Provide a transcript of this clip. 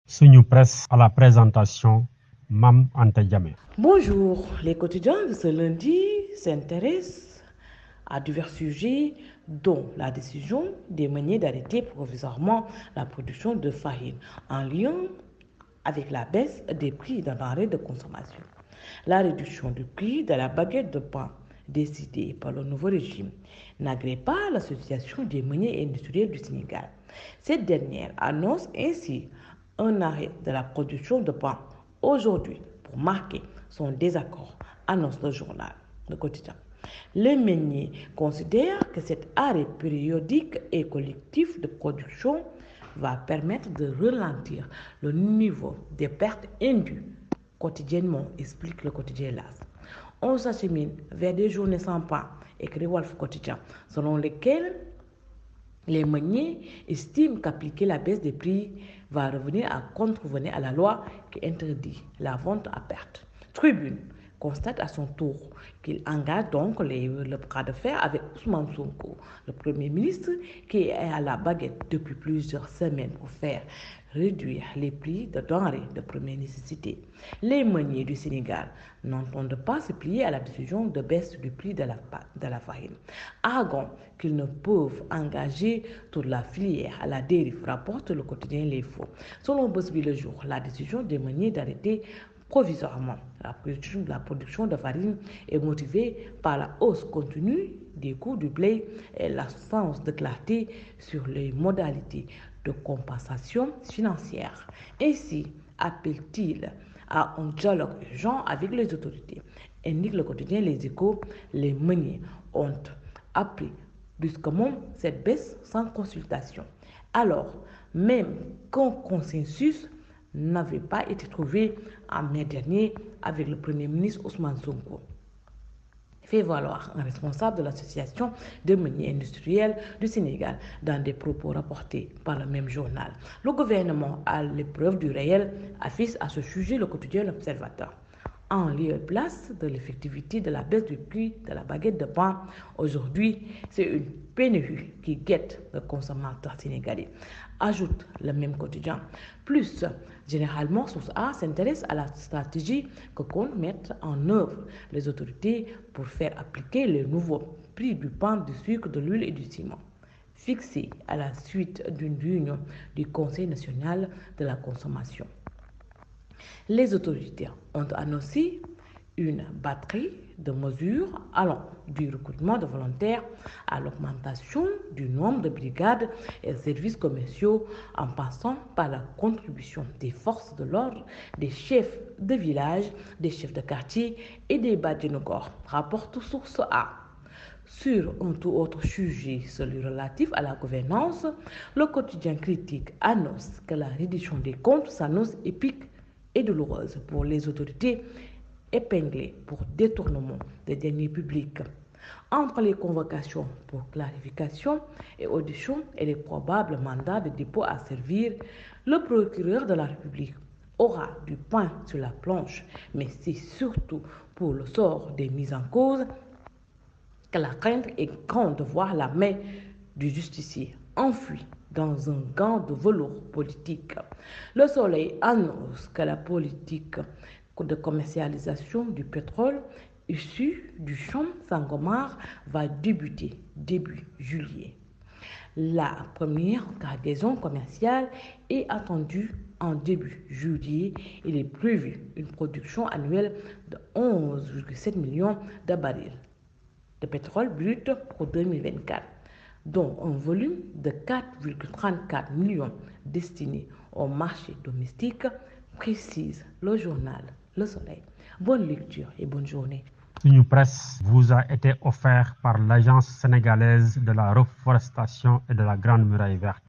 Suñu Presse à la présentation, Mam Anta Diamé. Bonjour, les quotidiens de ce lundi s'intéressent à divers sujets, dont la décision des meuniers d'arrêter provisoirement la production de farine en lien avec la baisse des prix d'un denrées de consommation. La réduction du prix de la baguette de pain décidée par le nouveau régime n'agrée pas l'association des meuniers industriels du Sénégal. Cette dernière annonce ainsi un arrêt de la production de pain aujourd'hui pour marquer son désaccord, annonce le journal Le Quotidien. Les meuniers considèrent que cet arrêt périodique et collectif de production va permettre de ralentir le niveau des pertes indues quotidiennement, explique le quotidien LAS. On s'achemine vers des journées sans pain, écrit Wolf Quotidien, selon lesquelles les meuniers estiment qu'appliquer la baisse des prix va revenir à contrevenir à la loi qui interdit la vente à perte. Tribune constate à son tour qu'il engage donc le bras de fer avec Ousmane Sonko, le Premier ministre, qui est à la baguette depuis plusieurs semaines pour faire réduire les prix de denrées de première nécessité. Les meuniers du Sénégal n'entendent pas se plier à la décision de baisse du prix de la farine, arguant qu'ils ne peuvent engager toute la filière à la dérive, rapporte le quotidien Les Faux. Selon Bosby Le Jour, la décision des meuniers d'arrêter provisoirement la production de farine est motivée par la hausse continue des coûts du blé et l'absence de clarté sur les modalités de compensation financière. Ainsi appelle-t-il à un dialogue urgent avec les autorités. Indique le quotidien Les Échos, les meuniers ont appelé brusquement cette baisse sans consultation. Alors, même qu'un consensus n'avait pas été trouvé en mai dernier avec le Premier ministre Ousmane Sonko, fait valoir un responsable de l'association des meuniers industriels du Sénégal dans des propos rapportés par le même journal. Le gouvernement, à l'épreuve du réel, affiche à ce sujet le quotidien L'Observateur. En lieu et place de l'effectivité de la baisse du prix de la baguette de pain, aujourd'hui, c'est une pénurie qui guette le consommateur sénégalais, ajoute le même quotidien. Plus généralement, Source A s'intéresse à la stratégie que comptent mettre en œuvre les autorités pour faire appliquer les nouveaux prix du pain, du sucre, de l'huile et du ciment, fixés à la suite d'une réunion du Conseil national de la consommation. Les autorités ont annoncé une batterie de mesures allant du recrutement de volontaires à l'augmentation du nombre de brigades et services commerciaux en passant par la contribution des forces de l'ordre, des chefs de village, des chefs de quartier et des badjinogor, rapporte Source A. Sur un tout autre sujet, celui relatif à la gouvernance, le quotidien Critique annonce que la reddition des comptes s'annonce épique et douloureuse pour les autorités épinglées pour détournement des deniers publics. Entre les convocations pour clarification et audition et les probables mandats de dépôt à servir, le procureur de la République aura du pain sur la planche, mais c'est surtout pour le sort des mises en cause que la crainte est grande de voir la main du justicier enfuie dans un gant de velours politique. Le Soleil annonce que la politique de commercialisation du pétrole issu du champ Sangomar va débuter début juillet. La première cargaison commerciale est attendue en début juillet. Il est prévu une production annuelle de 11,7 millions de barils de pétrole brut pour 2024, dont un volume de 4,34 millions destinés au marché domestique, précise le journal Le Soleil. Bonne lecture et bonne journée. Suñu Presse vous a été offert par l'Agence sénégalaise de la reforestation et de la Grande Muraille Verte.